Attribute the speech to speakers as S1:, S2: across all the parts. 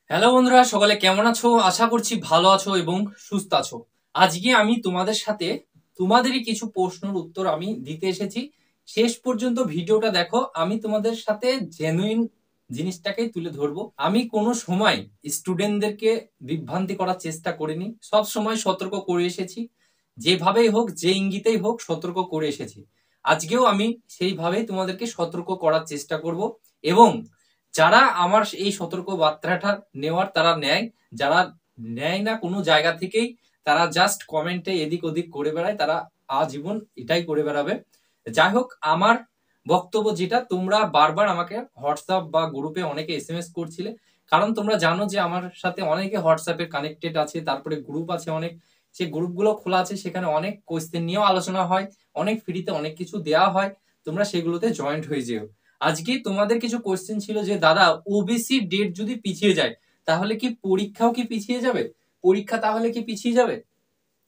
S1: Hello বন্ধুরা, সকলে কেমন আছো? আশা করছি ভালো আছো এবং সুস্থ আছো। আজকে আমি তোমাদের সাথে তোমাদেরই কিছু প্রশ্নের উত্তর আমি দিতে এসেছি। শেষ পর্যন্ত ভিডিওটা দেখো, আমি তোমাদের সাথে জেনুইন জিনিসটাকেই তুলে ধরবো। আমি কোনো সময় স্টুডেন্টদেরকে বিভ্রান্তি করার চেষ্টা করিনি, সব সময় সতর্ক করে এসেছি। যেভাবেই হোক, যে ইঙ্গিতেই হোক, সতর্ক করে এসেছি। আজকেও আমি সেইভাবেই তোমাদেরকে সতর্ক করার চেষ্টা করব। এবং যারা আমার এই সতর্ক বার্তাটা নেওয়ার তারা নেয়, যারা নেয় না কোনো জায়গা থেকেই, তারা জাস্ট কমেন্টে এদিক ওদিক করে বেড়ায়, তারা আজীবন এটাই করে বেড়াবে। যাই হোক, আমার বক্তব্য যেটা, তোমরা বারবার আমাকে হোয়াটসঅ্যাপ বা গ্রুপে অনেকে এসএমএস করছিলে, কারণ তোমরা জানো যে আমার সাথে অনেকে হোয়াটসঅ্যাপে কানেক্টেড আছে, তারপরে গ্রুপ আছে অনেক, সে গ্রুপগুলো খোলা আছে, সেখানে অনেক কোয়েশ্চেন নিয়েও আলোচনা হয়, অনেক ফ্রিতে অনেক কিছু দেওয়া হয়, তোমরা সেগুলোতে জয়েন্ট হয়ে যেও। আজকে তোমাদের কিছু কোশ্চেন ছিল যে দাদা, ওবিসি ডেট যদি পিছিয়ে যায় তাহলে কি পরীক্ষাও কি পিছিয়ে যাবে? পরীক্ষা তাহলে কি পিছিয়ে যাবে?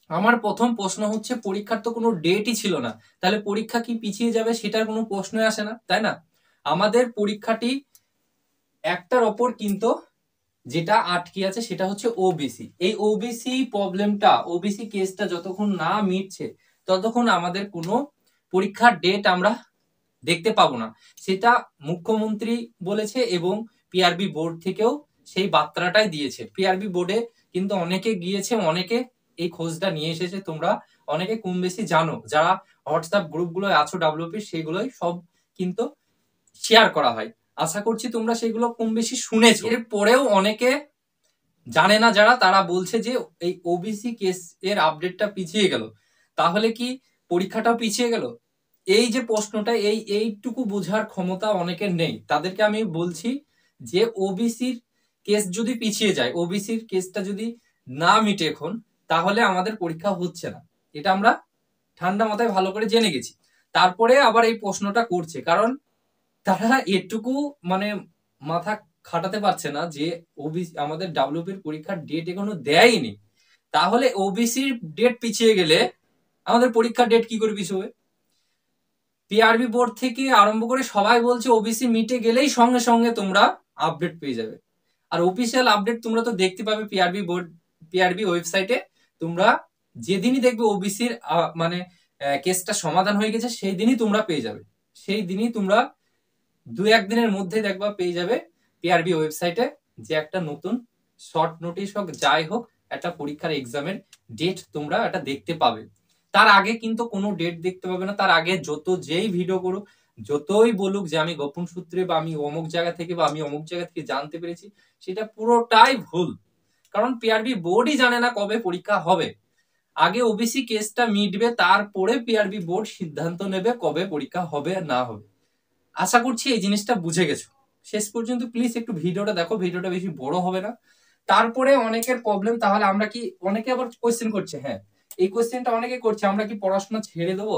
S1: আমার প্রথম প্রশ্ন হচ্ছে, পরীক্ষার তো কোনো ডেটই ছিল না, তাহলে পরীক্ষা কি পিছিয়ে যাবে সেটার কোনো প্রশ্নই আসে না, তাই না? আমাদের পরীক্ষাটি একটার ওপর কিন্তু যেটা আটকে আছে সেটা হচ্ছে ওবিসি। এই ওবিসি প্রবলেমটা, ওবিসি কেসটা যতক্ষণ না মিটছে ততক্ষণ আমাদের কোনো পরীক্ষার ডেট আমরা দেখতে পাবো না। সেটা মুখ্যমন্ত্রী বলেছে এবং পিআরবি বোর্ড থেকেও সেই বার্তাটাই দিয়েছে। পিআরবি বোর্ডে কিন্তু অনেকে গিয়েছে, অনেকে এই খোঁজটা নিয়ে এসেছে, তোমরা অনেকে কম বেশি জানো, যারা হোয়াটসঅ্যাপ গ্রুপগুলো আছো ডাব্লিউপি, সেগুলোই সব কিন্তু শেয়ার করা হয়। আশা করছি তোমরা সেগুলো কম বেশি শুনেছো। এর পরেও অনেকে জানে না, যারা তারা বলছে যে এই ওবিসি কেস এর আপডেটটা পিছিয়ে গেল, তাহলে কি পরীক্ষাটাও পিছিয়ে গেল? এই যে প্রশ্নটা, এইটুকু বোঝার ক্ষমতা অনেকের নেই। তাদেরকে আমি বলছি যে ওবিসির কেস যদি পিছিয়ে যায়, ওবিসির কেসটা যদি না মিটে এখন, তাহলে আমাদের পরীক্ষা হচ্ছে না। এটা আমরা ঠান্ডা মাথায় ভালো করে জেনে গেছি। তারপরে আবার এই প্রশ্নটা করছে, কারণ তারা এটুকু মানে মাথা খাটাতে পারছে না যে ওবিসি আমাদের ডাব্লিউপির পরীক্ষার ডেট এখনো দেয়নি, তাহলে ওবিসির ডেট পিছিয়ে গেলে আমাদের পরীক্ষার ডেট কি করে পিছবে? পিআরবি বোর্ড থেকে আরম্ভ করে সবাই বলছে ওবিসি মিটে গেলেই সঙ্গে সঙ্গে তোমরা আপডেট পেয়ে যাবে। আর অফিসিয়াল আপডেট তোমরা তো দেখতে পাবে পিআরবি বোর্ড, পিআরবি ওয়েবসাইটে। তোমরা যেদিনই দেখবে ওবিসির মানে কেসটা সমাধান হয়ে গেছে, সেই দিনই তোমরা পেয়ে যাবে। সেই দিনই তোমরা দু একদিনের মধ্যে দেখবা পেয়ে যাবে পিআরবি ওয়েবসাইটে যে একটা নতুন শর্ট নোটিশ হোক, যাই হোক, একটা পরীক্ষার এক্সামের ডেট তোমরা এটা দেখতে পাবে। তার আগে কিন্তু কোনো ডেট দেখতে পাবে না। তার আগে যেই ভিডিও করুক, যতই বলুক যে আমি গোপন সূত্রে বা আমি অমুক জায়গা থেকে বা আমি অমুক জায়গা থেকে জানতে পেরেছি, সেটা পুরোটাই ভুল। কারণ পিআরবি বোর্ডই জানে না কবে পরীক্ষা হবে। আগে ওবিসি কেসটা মিটবে, তারপরে পিআরবি বোর্ড সিদ্ধান্ত নেবে কবে পরীক্ষা হবে না হবে। আশা করছি এই জিনিসটা বুঝে গেছো। শেষ পর্যন্ত প্লিজ একটু ভিডিওটা দেখো, ভিডিওটা বেশি বড় হবে না। তারপরে অনেকের প্রবলেম, তাহলে আমরা কি, অনেকে আবার কোয়েশ্চেন করছে, হ্যাঁ এই কোয়েশ্চেনটা অনেকে করছে, আমরা কি পড়াশোনা ছেড়ে দেবো?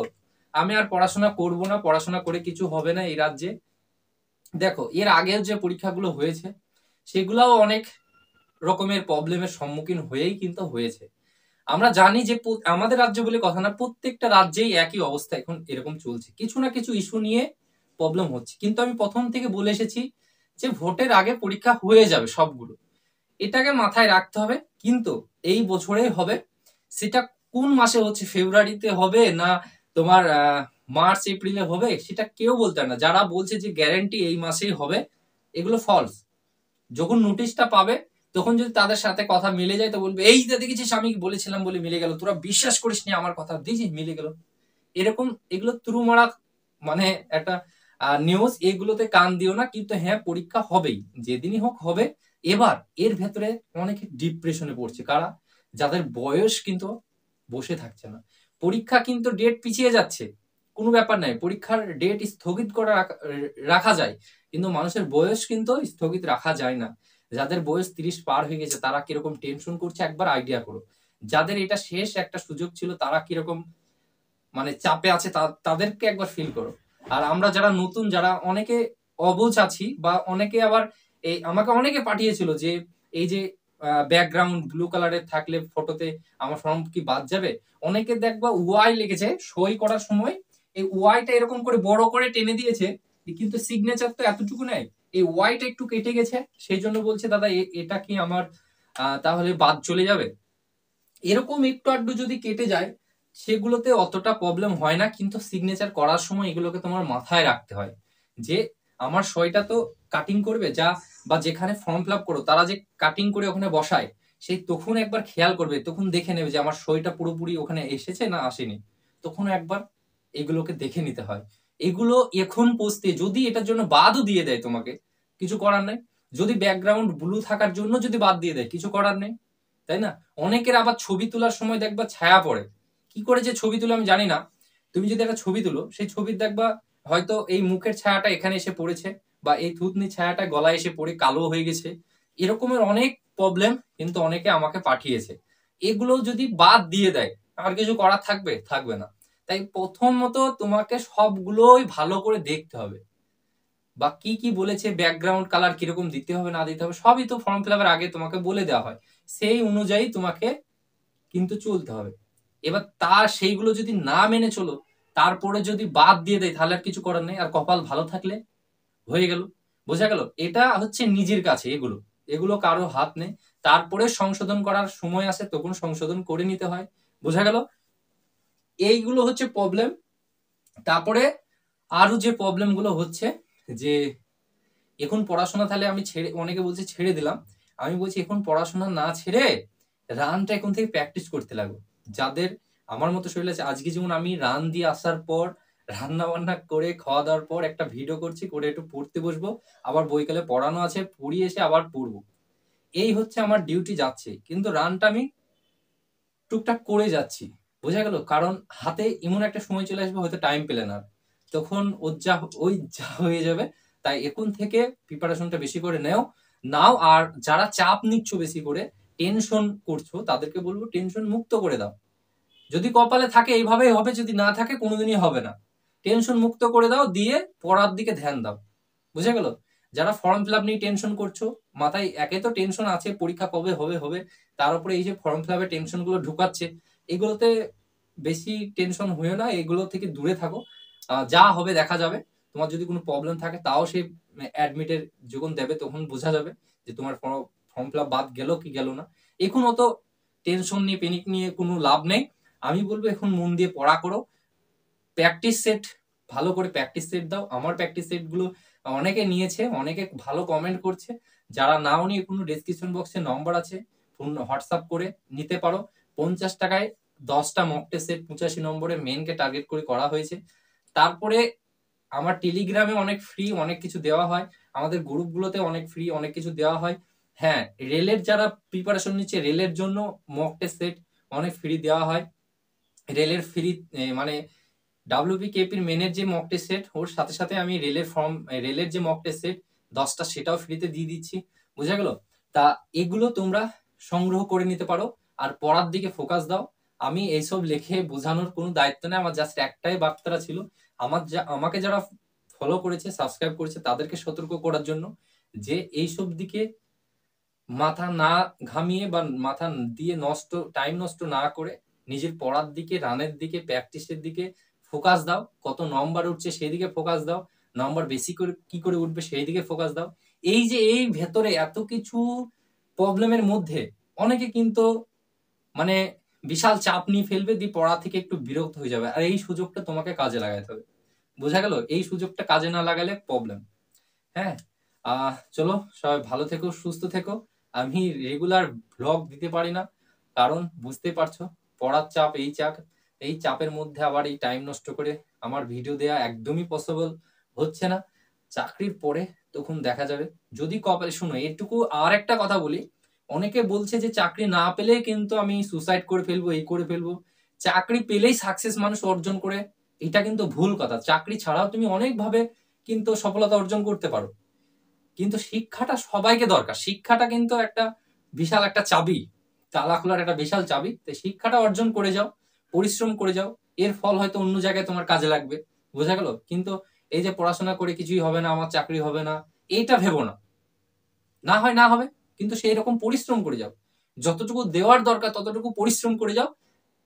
S1: আমি আর পড়াশোনা করব না, পড়াশোনা করে কিছু হবে না এই রাজ্যে। দেখো, এর আগের যে পরীক্ষাগুলো হয়েছে সেগুলাও অনেক রকমের প্রবলেমের সম্মুখীন হয়েই কিন্তু হয়েছে। আমরা জানি যে আমাদের রাজ্য বলে কথা না, প্রত্যেকটা রাজ্যেই একই অবস্থা এখন এরকম চলছে, কিছু না কিছু ইস্যু নিয়ে প্রবলেম হচ্ছে। কিন্তু আমি প্রথম থেকে বলে এসেছি যে ভোটের আগে পরীক্ষা হয়ে যাবে সবগুলো, এটাকে মাথায় রাখতে হবে। কিন্তু এই বছরে হবে, সেটা কোন মাসে হচ্ছে, ফেব্রুয়ারিতে হবে না তোমার মার্চ এপ্রিলে হবে, সেটা কেউ বলতে পারে না। যারা বলছে যে গ্যারান্টি এই মাসেই হবে, এগুলো ফলস। যখন নোটিশটা পাবে তখন যদি তাদের সাথে কথা মিলে যায় তো বলবে এই যে দেখেছিস আমি বলেছিলাম বলে মিলে গেল, তোরা বিশ্বাস করিস নি আমার কথা, দিয়েছিস মিলে গেল। এরকম এগুলো তুরু মারা মানে একটা নিউজ, এগুলোতে কান দিও না। কিন্তু হ্যাঁ, পরীক্ষা হবেই, যেদিনই হোক হবে। এবার এর ভেতরে অনেকে ডিপ্রেশনে পড়ছে, কারা, যাদের বয়স কিন্তু বসে থাকছে না। পরীক্ষা কিন্তু ডেট পিছিয়ে যাচ্ছে, কোনো ব্যাপার নাই, পরীক্ষার ডেট স্থগিত করা রাখা যায়, কিন্তু মানুষের বয়স কিন্তু স্থগিত রাখা যায় না। যাদের বয়স 30 পার হয়ে গেছে তারা কিরকম টেনশন করছে একবার আইডিয়া করো। যাদের এটা শেষ একটা সুযোগ ছিল তারা কিরকম মানে চাপে আছে, তাদেরকে একবার ফিল করো। আর আমরা যারা নতুন, যারা অনেকে অবুঝ আছি, বা অনেকে আবার এই আমাকে অনেকে পাঠিয়েছিল যে এই যে ব্যাকগ্রাউন্ড ব্লু কালারের থাকলে ফটোতে আমার ফর্ম কি বাদ যাবে? অনেকে দেখবা ওয়াই লিখেছে সই করার সময়, এই ওয়াইটা এরকম করে বড় করে টেনে দিয়েছে, কিন্তু সিগনেচার তো এতটুকু নেই। এই ওয়াইটা একটু কেটে গেছে, সেই জন্য বলছে দাদা এটা কি আমার তাহলে বাদ চলে যাবে। এরকম একটু আধটু যদি কেটে যায় সেগুলোতে অতটা প্রবলেম হয় না, কিন্তু সিগনেচার করার সময় এগুলোকে তোমার মাথায় রাখতে হয় যে আমার সইটা তো কাটিং করবে যা, বা যেখানে ফর্ম ফিল আপ করো তারা যে কাটিং করে ওখানে বসায়, সেই তখন একবার খেয়াল করবে, তখন দেখে নেবে যে আমার সইটা পুরোপুরি ওখানে এসেছে না আসেনি, তখন একবার এগুলোকে দেখে নিতে হয়। এগুলো এখন পোস্টে যদি এটার জন্য বাদও দিয়ে দেয় তোমাকে, কিছু করার নেই। যদি ব্যাকগ্রাউন্ড ব্লু থাকার জন্য যদি বাদ দিয়ে দেয়, কিছু করার নেই, তাই না? অনেকের আবার ছবি তোলার সময় দেখবা ছায়া পড়ে, কি করে যে ছবি তুলে আমি জানি না। তুমি যদি একটা ছবি তুলো, সেই ছবির দেখবা হয়তো এই মুখের ছায়াটা এখানে এসে পড়েছে, বা এই থুতনির ছায়াটা গলায় এসে পড়ে কালো হয়ে গেছে। এরকমের অনেক প্রবলেম কিন্তু অনেকে আমাকে পাঠিয়েছে। এগুলো যদি বাদ দিয়ে দেয় আর কিছু করার থাকবে? থাকবে না। তাই প্রথমত তোমাকে সবগুলোই ভালো করে দেখতে হবে, বা কি কি বলেছে, ব্যাকগ্রাউন্ড কালার কিরকম দিতে হবে না দিতে হবে সবই তো ফর্ম ফিল আপের আগে তোমাকে বলে দেওয়া হয়, সেই অনুযায়ী তোমাকে কিন্তু চলতে হবে। এবার তার সেইগুলো যদি না মেনে চলো, তারপরে যদি বাদ দিয়ে দেয়, তাহলে আর কিছু করার নেই। আর কপাল ভালো থাকলে হয়ে গেল। বোঝা গেল? এটা হচ্ছে নিজের কাছে, এগুলো এগুলো কারো হাত নেই। তারপরে সংশোধন করার সময় আসে, তখন সংশোধন করে নিতে হয়। বোঝা গেল? এইগুলো হচ্ছে প্রবলেম। তারপরে আরো যে প্রবলেম গুলো হচ্ছে যে এখন পড়াশোনা তাহলে আমি ছেড়ে, অনেকে বলছে ছেড়ে দিলাম, আমি বলছি এখন পড়াশোনা না ছেড়ে রানটা এখন থেকে প্র্যাকটিস করতে লাগো। যাদের আমার মতো শরীর আছে, আজকে যেমন আমি রান দিয়ে আসার পর রান্না বান্না করে খাওয়া দাওয়ার পর একটা ভিডিও করছি, করে একটু পড়তে বসবো, আবার বইকালে পড়ানো আছে, পড়িয়ে এসে আবার পড়বো। এই হচ্ছে আমার ডিউটি যাচ্ছে, কিন্তু রানটা আমি টুকটাক করে যাচ্ছি। বোঝা গেল? কারণ হাতে এমন একটা সময় চলে আসবে হয়তো টাইম পেলে না, তখন ওই যা হয়ে যাবে। তাই এখন থেকে প্রিপারেশনটা বেশি করে নাও। আর যারা চাপ নিচ্ছ বেশি করে, টেনশন করছো, তাদেরকে বলবো টেনশন মুক্ত করে দাও। যদি কপালে থাকে এইভাবেই হবে, যদি না থাকে কোনোদিনই হবে না। টেনশন মুক্ত করে দাও, দিয়ে পড়ার দিকে ধ্যান দাও। বুঝে গেল? যারা ফর্ম ফিল আপ নিয়ে টেনশন করছো, মাথায় একে তো টেনশন আছে পরীক্ষা কবে হবে হবে, তার উপরে এই যে ফর্ম ফিল আপের টেনশন গুলো ঢুকাচ্ছে, এগুলোতে বেশি টেনশন হয়েও না, এগুলো থেকে দূরে থাকো। যা হবে দেখা যাবে। তোমার যদি কোনো প্রবলেম থাকে তাও সেই অ্যাডমিটের যখন দেবে তখন বোঝা যাবে যে তোমার ফর্ম ফিল আপ বাদ গেল কি গেল না। এখন অত টেনশন নিয়ে প্যানিক নিয়ে কোনো লাভ নেই। আমি বলবো এখন মন দিয়ে পড়া করো, প্র্যাকটিস সেট ভালো করে প্র্যাকটিস সেট দাও। আমার প্র্যাকটিস সেট গুলো অনেকে নিয়েছে, অনেকে ভালো কমেন্ট করছে। যারা নাও নিয়ে, কোনো ডেসক্রিপশন বক্সে নম্বর আছে, ফোন হোয়াটসঅ্যাপ করে নিতে পারো। 50 টাকায় 10টা মক টেস্ট সেট 85 নম্বরে মেনকে টার্গেট করে করা হয়েছে। তারপরে আমার টেলিগ্রামে অনেক ফ্রি অনেক কিছু দেওয়া হয়, আমাদের গ্রুপগুলোতে অনেক ফ্রি অনেক কিছু দেওয়া হয়। হ্যাঁ, রেলের যারা প্রিপারেশন নিচ্ছে, রেলের জন্য মক টেস্ট সেট অনেক ফ্রি দেওয়া হয়। রেলের ফ্রি মানে ডাব্লিউবিকেপির মেনের যে মক টেস্ট সেট, ওর সাথে সাথে আমি রেলের যে মক টেস্ট সেট 10টা, সেটাও ফ্রিতে দিয়ে দিচ্ছি। বুঝা গেল? তা এগুলো তোমরা সংগ্রহ করে নিতে পারো, আর পড়ার দিকে ফোকাস দাও। আমি এইসব লিখে বোঝানোর কোনো দায়িত্ব নেই, আমার জাস্ট একটাই বার্তা ছিল, আমাকে যারা ফলো করেছে সাবস্ক্রাইব করেছে তাদেরকে সতর্ক করার জন্য, যে এইসব দিকে মাথা না ঘামিয়ে বা মাথা দিয়ে টাইম নষ্ট না করে নিজের পড়ার দিকে, রানের দিকে, প্র্যাকটিসের দিকে ফোকাস দাও। কত নম্বর উঠছে সেই দিকে ফোকাস দাও, নম্বর বেশি করে কি করে উঠবে সেই দিকে ফোকাস দাও। এই যে এই ভেতরে এত কিছু প্রবলেমের মধ্যে অনেকে কিন্তু মানে বিশাল চাপ নিয়ে ফেলবে, দিয়ে পড়া থেকে একটু বিরক্ত হয়ে যাবে, আর এই সুযোগটা তোমাকে কাজে লাগাতে হবে। বোঝা গেল? এই সুযোগটা কাজে না লাগালে প্রবলেম। হ্যাঁ, চলো, সবাই ভালো থেকো, সুস্থ থেকো। আমি রেগুলার ব্লগ দিতে পারি না, কারণ বুঝতে পারছো পড়ার চাপ, এই চাপের মধ্যে আবার এই টাইম নষ্ট করে আমার ভিডিও দেয়া একদমই পসিবল হচ্ছে না। চাকরির পরে তখন দেখা যাবে, যদি কপালে, শুনো এটুকু আর একটা কথা বলি, অনেকে বলছে যে চাকরি না পেলে কিন্তু আমি সুসাইড করে ফেলবো, এই করে ফেলবো, চাকরি পেলেই সাকসেস মানুষ অর্জন করে। এটা কিন্তু ভুল কথা। চাকরি ছাড়াও তুমি অনেক ভাবে কিন্তু সফলতা অর্জন করতে পারো, কিন্তু শিক্ষাটা সবাইকে দরকার। শিক্ষাটা কিন্তু একটা বিশাল একটা চাবি, তালা খোলার একটা বিশাল চাবি। তো শিক্ষাটা অর্জন করে যাও, পরিশ্রম করে যাও, এর ফল হয়তো অন্য জায়গায় তোমার কাজে লাগবে। বোঝা গেল? কিন্তু এই যে পড়াশোনা করে কিছুই হবে না, আমার চাকরি হবে না, এইটা ভেবো না। না হয় না হবে, কিন্তু সেই রকম পরিশ্রম করে যাও, যতটুকু দেওয়ার দরকার ততটুকু পরিশ্রম করে যাও,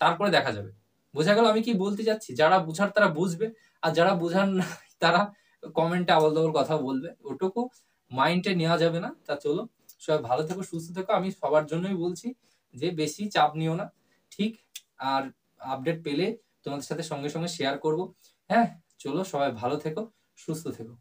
S1: তারপরে দেখা যাবে। বোঝা গেল আমি কি বলতে যাচ্ছি? যারা বুঝার তারা বুঝবে, আর যারা বুঝার না তারা কমেন্টে আবল তাবল কথা বলবে। ওটুকু মাইন্ডে নেওয়া যাবে না। তা চলো সবাই ভালো থেকো, সুস্থ থেকো। আমি সবার জন্যই বলছি যে বেশি চাপ নিও না, ঠিক? আর আপডেট পেলে তোমাদের সাথে সঙ্গে সঙ্গে শেয়ার করব। হ্যাঁ, চলো সবাই ভালো থেকো, সুস্থ থেকো।